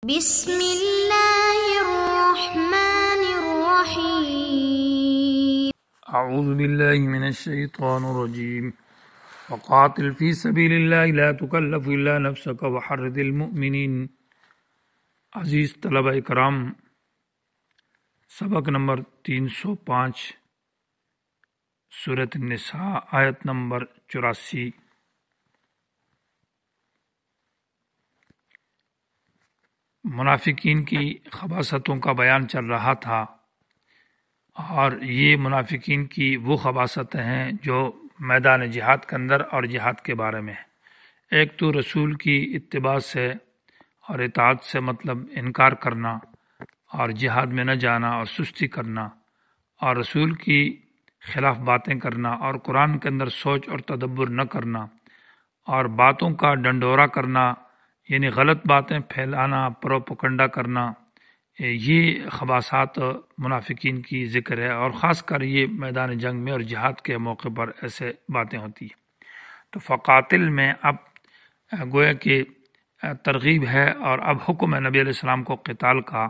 بسم اللہ الرحمن الرحیم اعوذ باللہ من الشیطان الرجیم وقاتل فی سبیل اللہ لا تکلف الا نفسک وحرض المؤمنین۔ عزیز طلبہ کرام، سبق نمبر 305 سورۃ النساء آیت نمبر 84۔ منافقین کی خباثتوں کا بیان چل رہا تھا، اور یہ منافقین کی وہ خباثتیں ہیں جو میدان جہاد کے اندر اور جہاد کے بارے میں ہیں۔ ایک تو رسول کی اتباع سے اور اطاعت سے مطلب انکار کرنا اور جہاد میں نہ جانا اور سستی کرنا اور رسول کی خلاف باتیں کرنا اور قرآن کے اندر سوچ اور تدبر نہ کرنا اور باتوں کا ڈنڈورا کرنا، یعنی غلط باتیں پھیلانا، پروپیگنڈا کرنا، یہ خباثات منافقین کی ذکر ہے، اور خاص کر یہ میدان جنگ میں اور جہاد کے موقع پر ایسے باتیں ہوتی ہیں۔ تو فقاتل میں اب گویا کہ ترغیب ہے، اور اب حکم ہے نبی علیہ السلام کو قتال کا،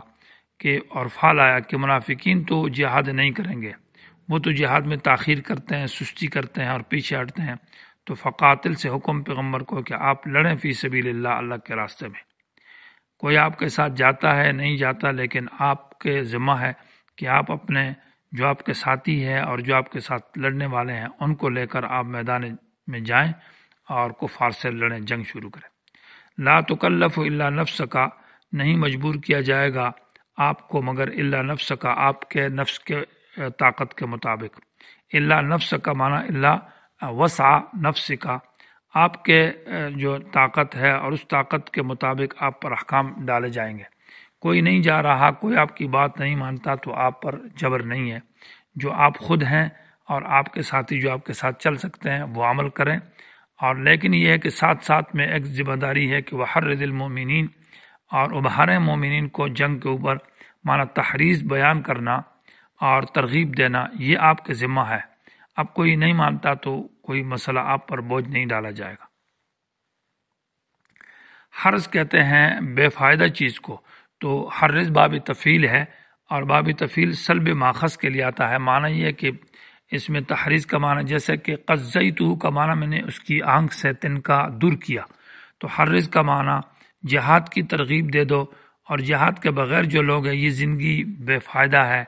کہ اور فعل آیا کہ منافقین تو جہاد نہیں کریں گے، وہ تو جہاد میں تاخیر کرتے ہیں، سستی کرتے ہیں اور پیچھے ہٹتے ہیں۔ تو فقاتل سے حکم پیغمبر کو کہ آپ لڑیں فی سبیل اللہ، اللہ کے راستے میں۔ کوئی آپ کے ساتھ جاتا ہے نہیں جاتا، لیکن آپ کے ذمہ ہے کہ آپ اپنے جو آپ کے ساتھی ہے اور جو آپ کے ساتھ لڑنے والے ہیں ان کو لے کر آپ میدان میں جائیں اور کفار سے لڑیں، جنگ شروع کریں۔ لا تکلف الا نفس کا، نہیں مجبور کیا جائے گا آپ کو مگر الا نفس کا، آپ کے نفس کے طاقت کے مطابق۔ الا نفس کا معنی الا وسع نفس کا، آپ کے جو طاقت ہے اور اس طاقت کے مطابق آپ پر احکام ڈالے جائیں گے۔ کوئی نہیں جا رہا، کوئی آپ کی بات نہیں مانتا تو آپ پر جبر نہیں ہے۔ جو آپ خود ہیں اور آپ کے ساتھی جو آپ کے ساتھ چل سکتے ہیں وہ عمل کریں، اور لیکن یہ ہے کہ ساتھ ساتھ میں ایک ذمہ داری ہے کہ وحرض المؤمنین، اور ابھاریں مومنین کو جنگ کے اوپر، معنی تحریض بیان کرنا اور ترغیب دینا، یہ آپ کے ذمہ ہے۔ اب کوئی نہیں مانتا تو کوئی مسئلہ آپ پر بوجھ نہیں ڈالا جائے گا۔ حرض کہتے ہیں بے فائدہ چیز کو، تو حرض باب تفعیل ہے، اور باب تفعیل سلب ماخذ کے لیے آتا ہے۔ معنی یہ ہے کہ اس میں تحریض کا معنی، جیسے کہ قضیتہ کا معنی میں نے اس کی آنکھ سے تنکا دور کیا، تو حرض کا معنی جہاد کی ترغیب دے دو، اور جہاد کے بغیر جو لوگ ہیں یہ زندگی بے فائدہ ہے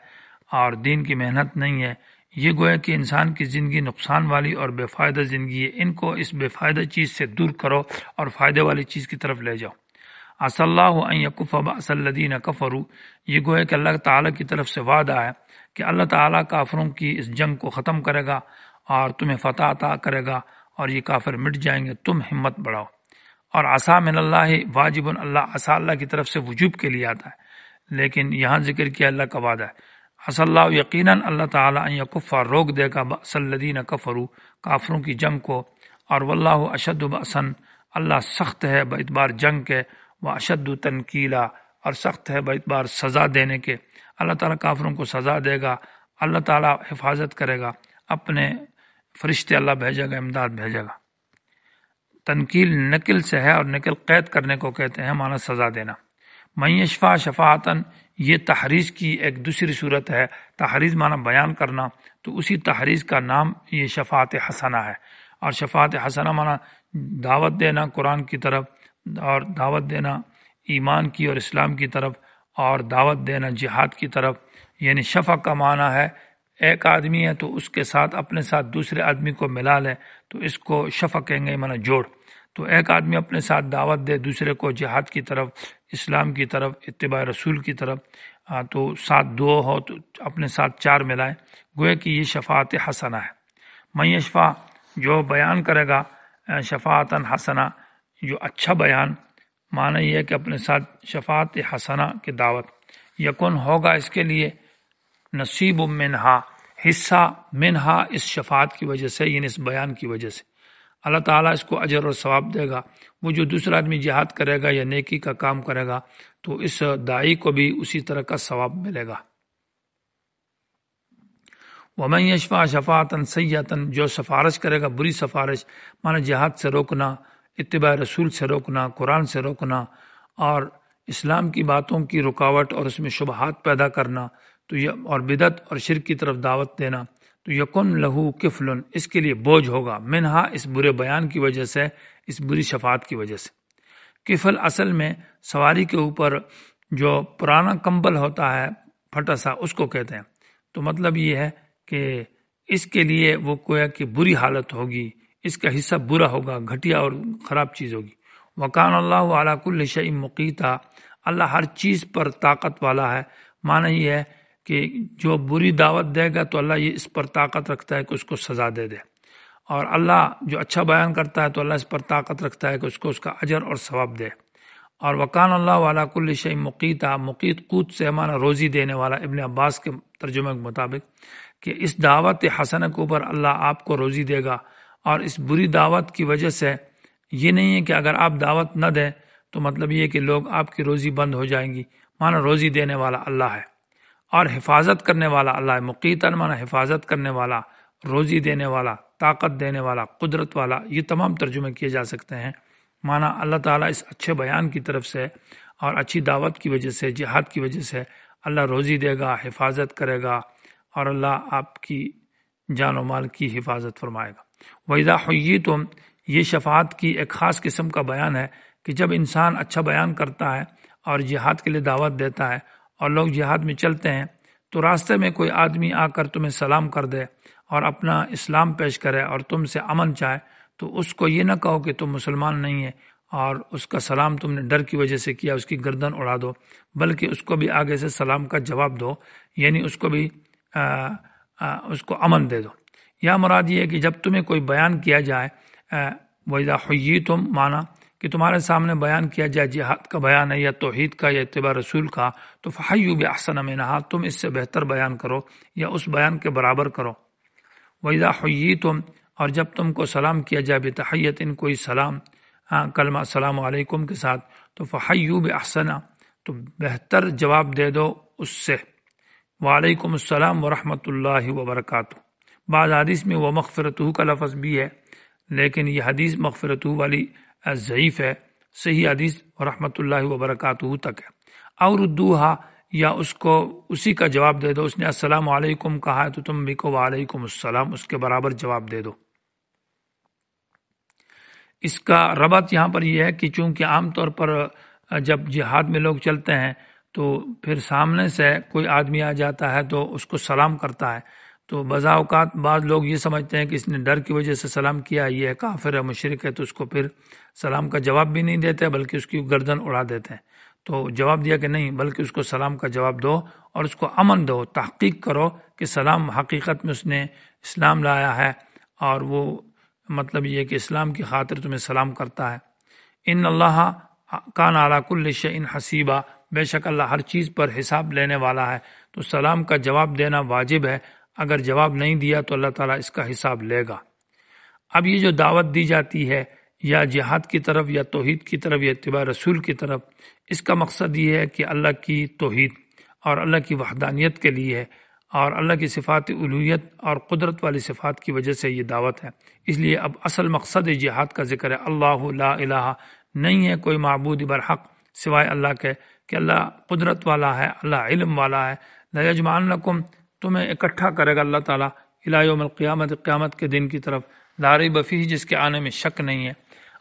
اور دین کی محنت نہیں ہے، یہ گویا کہ انسان کی زندگی نقصان والی اور بے فائدہ زندگی ہے، ان کو اس بے فائدہ چیز سے دور کرو اور فائدے والی چیز کی طرف لے جاؤ۔ عسى اللہ ان یکف بأس الذین کفروا، یہ گویا کہ اللہ تعالیٰ کی طرف سے وعدہ ہے کہ اللہ تعالیٰ کافروں کی اس جنگ کو ختم کرے گا اور تمہیں فتح عطا کرے گا، اور یہ کافر مٹ جائیں گے، تم ہمت بڑھاؤ۔ اور عسى من اللہ واجب، اللہ عسى اللہ کی طرف سے وجوب کے لیے آتا ہے، لیکن یہاں ذکر کیا اللہ کا وعدہ ہے۔ عسى اللہ، یقیناً اللہ تعالیٰ ان یکف، روک دے گا، بأس الذین کفروا، کافروں کی جنگ کو، اور واللہ اشد بأسا، اللہ سخت ہے باعتبار جنگ کے، واشد تنکیلا، اور سخت ہے باعتبار سزا دینے کے۔ اللہ تعالیٰ کافروں کو سزا دے گا، اللہ تعالیٰ حفاظت کرے گا، اپنے فرشتے اللہ بھیجے گا، امداد بھیجے گا۔ تنکیل نکل سے ہے، اور نکل قید کرنے کو کہتے ہیں، معنی سزا دینا۔ من یشفع شفاعتاً، یہ تحریض کی ایک دوسری صورت ہے۔ تحریض معنی بیان کرنا، تو اسی تحریض کا نام یہ شفاعت حسنہ ہے۔ اور شفاعت حسنہ معنی دعوت دینا قرآن کی طرف، اور دعوت دینا ایمان کی اور اسلام کی طرف، اور دعوت دینا جہاد کی طرف۔ یعنی شفع کا معنی ہے ایک آدمی ہے تو اس کے ساتھ اپنے ساتھ دوسرے آدمی کو ملا لے، تو اس کو شفع کہیں گے، معنی جوڑ۔ تو ایک آدمی اپنے ساتھ دعوت دے دوسرے کو جہاد کی طرف، اسلام کی طرف، اتباع رسول کی طرف، تو ساتھ دو ہو تو اپنے ساتھ چار ملائیں، گویا کہ یہ شفاعت حسنہ ہے۔ من یشفع، جو بیان کرے گا شفاعتاً حسنہ، جو اچھا بیان، معنی یہ ہے کہ اپنے ساتھ شفاعت حسنہ کی دعوت، یکن ہوگا اس کے لیے نصیب منہا، حصہ منہا، اس شفاعت کی وجہ سے، یعنی اس بیان کی وجہ سے اللہ تعالیٰ اس کو اجر اور ثواب دے گا۔ وہ جو دوسرا آدمی جہاد کرے گا یا نیکی کا کام کرے گا تو اس داعی کو بھی اسی طرح کا ثواب ملے گا۔ ومن یشفع شفاعتا سیئۃ، جو سفارش کرے گا بری سفارش، معنی جہاد سے روکنا، اتباع رسول سے روکنا، قرآن سے روکنا، اور اسلام کی باتوں کی رکاوٹ اور اس میں شبہات پیدا کرنا تو اور بدعت اور شرک کی طرف دعوت دینا تو یکن لہو کفلن، اس کے لیے بوجھ ہوگا، منہا اس برے بیان کی وجہ سے، اس بری شفاعت کی وجہ سے۔ کفل اصل میں سواری کے اوپر جو پرانا کمبل ہوتا ہے پھٹا سا، اس کو کہتے ہیں۔ تو مطلب یہ ہے کہ اس کے لیے وہ کویا کہ بری حالت ہوگی، اس کا حصہ برا ہوگا، گھٹیا اور خراب چیز ہوگی۔ وکان اللہ علی کل شیء مقیتا، اللہ ہر چیز پر طاقت والا ہے۔ معنی یہ ہے کہ جو بری دعوت دے گا تو اللہ یہ اس پر طاقت رکھتا ہے کہ اس کو سزا دے دے، اور اللہ جو اچھا بیان کرتا ہے تو اللہ اس پر طاقت رکھتا ہے کہ اس کو اس کا اجر اور ثواب دے۔ اور وکان اللہ علی کل شیء مقیتا، مقیت قوت سے معنی روزی دینے والا، ابن عباس کے ترجمے کے مطابق کہ اس دعوت حسنہ کے اوپر اللہ آپ کو روزی دے گا، اور اس بری دعوت کی وجہ سے یہ نہیں ہے کہ اگر آپ دعوت نہ دیں تو مطلب یہ کہ لوگ آپ کی روزی بند ہو جائیں گی، معنی روزی دینے والا اللہ ہے اور حفاظت کرنے والا اللہ ہے۔ مقیتاً معنی حفاظت کرنے والا، روزی دینے والا، طاقت دینے والا، قدرت والا، یہ تمام ترجمے کیے جا سکتے ہیں۔ معنی اللہ تعالیٰ اس اچھے بیان کی طرف سے اور اچھی دعوت کی وجہ سے، جہاد کی وجہ سے اللہ روزی دے گا، حفاظت کرے گا، اور اللہ آپ کی جان و مال کی حفاظت فرمائے گا۔ وَإِذَا حُيِّيتُمْ، یہ شفاعت کی ایک خاص قسم کا بیان ہے کہ جب انسان اچھا بیان کرتا ہے اور جہاد کے لیے دعوت دیتا ہے اور لوگ جہاد میں چلتے ہیں تو راستے میں کوئی آدمی آ کر تمہیں سلام کر دے اور اپنا اسلام پیش کرے اور تم سے امن چاہے تو اس کو یہ نہ کہو کہ تم مسلمان نہیں ہے اور اس کا سلام تم نے ڈر کی وجہ سے کیا، اس کی گردن اڑا دو، بلکہ اس کو بھی آگے سے سلام کا جواب دو، یعنی اس کو بھی اس کو امن دے دو۔ یا مراد یہ ہے کہ جب تمہیں کوئی بیان کیا جائے، وَإِذَا حُيِّيتُمْ معنی کہ تمہارے سامنے بیان کیا جائے جہاد کا بیان ہے یا توحید کا یا اتباع رسول کا، تو فَحَيُّوا بِأَحْسَنَ مِنْهَا، تم اس سے بہتر بیان کرو یا اس بیان کے برابر کرو۔ وَإِذَا حُيِّيتُمْ، اور جب تم کو سلام کیا جائے بِتَحِيَّةٍ، کوئی سلام کلمہ السلام علیکم کے ساتھ، تو فَحَيُّوا بِأَحْسَنَ، تو بہتر جواب دے دو اس سے۔ وعلیکم السلام ورحمۃ اللہ وبرکاتہ۔ بعض حدیث میں وہ مغفرتہ کا لفظ بھی ہے، لیکن یہ حدیث مغفرتہ والی ضعیف ہے، صحیح حدیث رحمۃ اللہ وبرکاتہ تک ہے۔ اور ردوہا، یا اس کو اسی کا جواب دے دو، اس نے السلام علیکم کہا ہے تو تم بھی کو وعلیکم السلام، اس کے برابر جواب دے دو۔ اس کا ربط یہاں پر یہ ہے کہ چونکہ عام طور پر جب جہاد میں لوگ چلتے ہیں تو پھر سامنے سے کوئی آدمی آ جاتا ہے تو اس کو سلام کرتا ہے، تو بضع اوقات بعض لوگ یہ سمجھتے ہیں کہ اس نے ڈر کی وجہ سے سلام کیا، یہ کافر ہے، مشرک ہے، تو اس کو پھر سلام کا جواب بھی نہیں دیتے بلکہ اس کی گردن اڑا دیتے ہیں۔ تو جواب دیا کہ نہیں، بلکہ اس کو سلام کا جواب دو اور اس کو امن دو، تحقیق کرو کہ سلام حقیقت میں اس نے اسلام لایا ہے اور وہ مطلب یہ کہ اسلام کی خاطر تمہیں سلام کرتا ہے۔ ان اللہ کان علی کل شیء حسیبا، بے شک اللہ ہر چیز پر حساب لینے والا ہے، تو سلام کا جواب دینا واجب ہے، اگر جواب نہیں دیا تو اللہ تعالیٰ اس کا حساب لے گا۔ اب یہ جو دعوت دی جاتی ہے یا جہاد کی طرف یا توحید کی طرف یا اتباع رسول کی طرف، اس کا مقصد یہ ہے کہ اللہ کی توحید اور اللہ کی وحدانیت کے لیے ہے، اور اللہ کی صفات الوہیت اور قدرت والی صفات کی وجہ سے یہ دعوت ہے۔ اس لیے اب اصل مقصد جہاد کا ذکر ہے، اللہ لا الہ، نہیں ہے کوئی معبود برحق سوائے اللہ کے، کہ اللہ قدرت والا ہے، اللہ علم والا ہے۔ لَيَجْمَعَنَّكُمْ، تمہیں اکٹھا کرے گا اللہ تعالیٰ، الی یوم القیامت، قیامت کے دن کی طرف، لا ریب فیہ، جس کے آنے میں شک نہیں ہے۔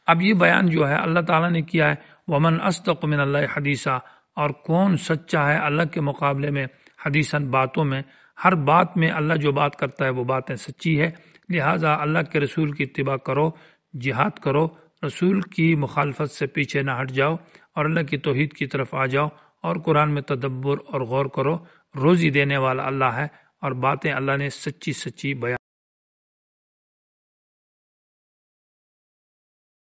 اب یہ بیان جو ہے اللہ تعالیٰ نے کیا ہے، وَمَنْ أَصْدَقُ مِنَ اللَّهِ حَدِيثًا، اور کون سچا ہے اللہ کے مقابلے میں حدیثاً، باتوں میں، ہر بات میں اللہ جو بات کرتا ہے وہ باتیں سچی ہے۔ لہٰذا اللہ کے رسول کی اتباع کرو، جہاد کرو، رسول کی مخالفت سے پیچھے نہ ہٹ جاؤ اور اللہ کی توحید کی طرف آ جاؤ، اور قرآن میں تدبر اور غور کرو۔ روزی دینے والا اللہ ہے اور باتیں اللہ نے سچی سچی بیان